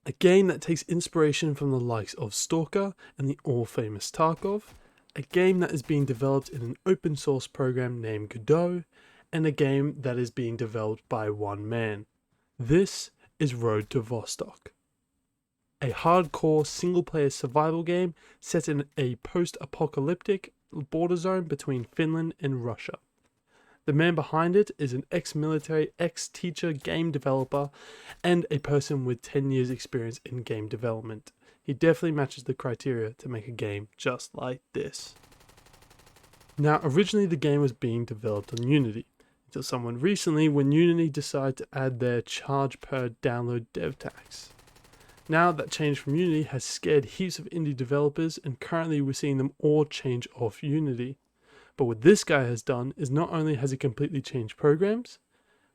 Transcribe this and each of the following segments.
A game that takes inspiration from the likes of Stalker and the all-famous Tarkov, a game that is being developed in an open source program named Godot, and a game that is being developed by one man. This is Road to Vostok, a hardcore single-player survival game set in a post-apocalyptic border zone between Finland and Russia. The man behind it is an ex-military, ex-teacher, game developer, and a person with 10 years experience in game development. He definitely matches the criteria to make a game just like this. Now, originally the game was being developed on Unity, until someone recently when Unity decided to add their charge per download dev tax. Now that change from Unity has scared heaps of indie developers, and currently we're seeing them all change off Unity. But what this guy has done is not only has he completely changed programs,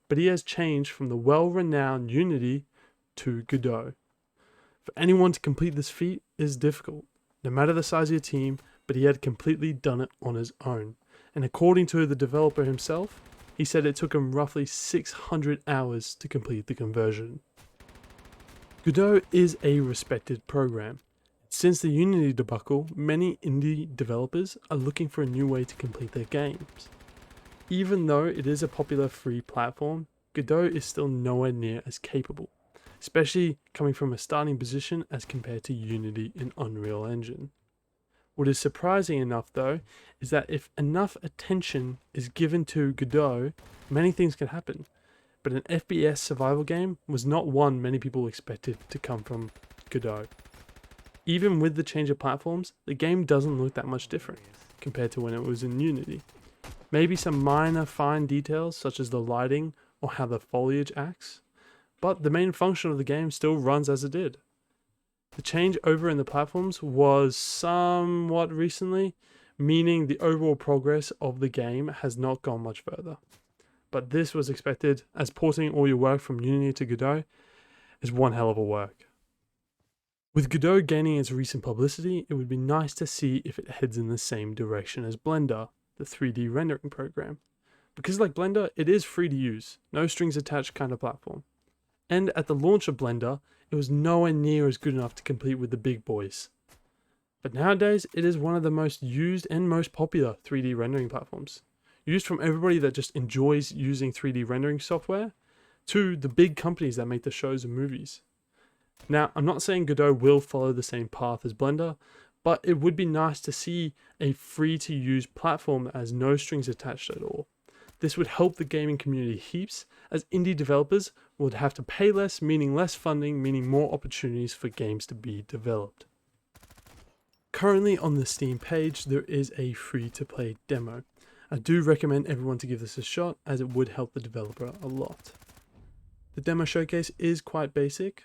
but he has changed from the well-renowned Unity to Godot. For anyone to complete this feat is difficult, no matter the size of your team, but he had completely done it on his own. And according to the developer himself, he said it took him roughly 600 hours to complete the conversion. Godot is a respected program. Since the Unity debacle, many indie developers are looking for a new way to complete their games. Even though it is a popular free platform, Godot is still nowhere near as capable, especially coming from a starting position as compared to Unity and Unreal Engine. What is surprising enough though, is that if enough attention is given to Godot, many things can happen. But an FPS survival game was not one many people expected to come from Godot. Even with the change of platforms, the game doesn't look that much different compared to when it was in Unity. Maybe some minor fine details such as the lighting or how the foliage acts, but the main function of the game still runs as it did. The change over in the platforms was somewhat recently, meaning the overall progress of the game has not gone much further. But this was expected, as porting all your work from Unity to Godot is one hell of a work. With Godot gaining its recent publicity, it would be nice to see if it heads in the same direction as Blender, the 3D rendering program. Because like Blender, it is free to use, no strings attached kind of platform. And at the launch of Blender, it was nowhere near as good enough to compete with the big boys. But nowadays, it is one of the most used and most popular 3D rendering platforms. Used from everybody that just enjoys using 3D rendering software, to the big companies that make the shows and movies. Now, I'm not saying Godot will follow the same path as Blender, but it would be nice to see a free-to-use platform that has no strings attached at all. This would help the gaming community heaps, as indie developers would have to pay less, meaning less funding, meaning more opportunities for games to be developed. Currently on the Steam page, there is a free-to-play demo. I do recommend everyone to give this a shot, as it would help the developer a lot. The demo showcase is quite basic.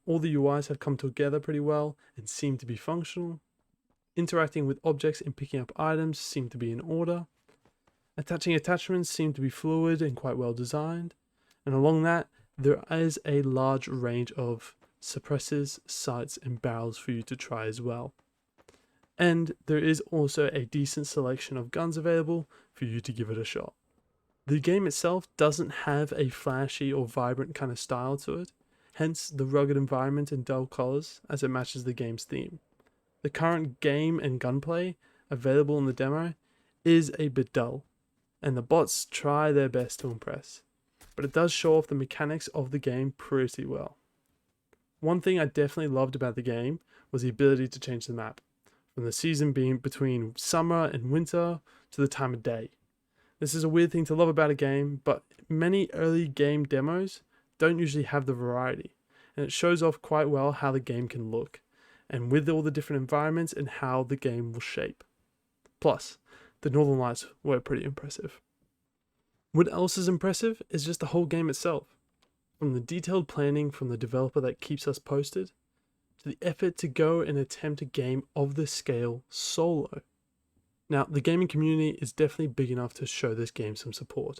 All the UIs have come together pretty well and seem to be functional. Interacting with objects and picking up items seem to be in order. Attaching attachments seem to be fluid and quite well designed. And along that, there is a large range of suppressors, sights, and barrels for you to try as well. And there is also a decent selection of guns available for you to give it a shot. The game itself doesn't have a flashy or vibrant kind of style to it, hence the rugged environment and dull colors as it matches the game's theme. The current game and gunplay available in the demo is a bit dull, and the bots try their best to impress, but it does show off the mechanics of the game pretty well. One thing I definitely loved about the game was the ability to change the map, from the season being between summer and winter to the time of day. This is a weird thing to love about a game, but many early game demos don't usually have the variety, and it shows off quite well how the game can look, and with all the different environments and how the game will shape. Plus, the Northern Lights were pretty impressive. What else is impressive is just the whole game itself. From the detailed planning from the developer that keeps us posted, to the effort to go and attempt a game of this scale solo. Now, the gaming community is definitely big enough to show this game some support,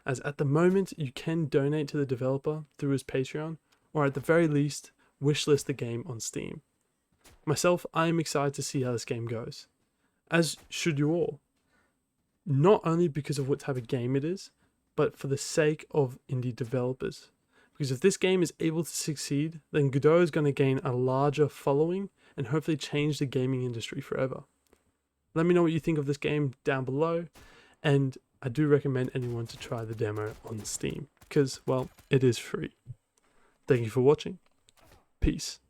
as at the moment you can donate to the developer through his Patreon, or at the very least, wishlist the game on Steam. Myself, I am excited to see how this game goes, as should you all. Not only because of what type of game it is, but for the sake of indie developers. Because if this game is able to succeed, then Godot is going to gain a larger following and hopefully change the gaming industry forever. Let me know what you think of this game down below, and I do recommend anyone to try the demo on Steam because, well, it is free. Thank you for watching. Peace.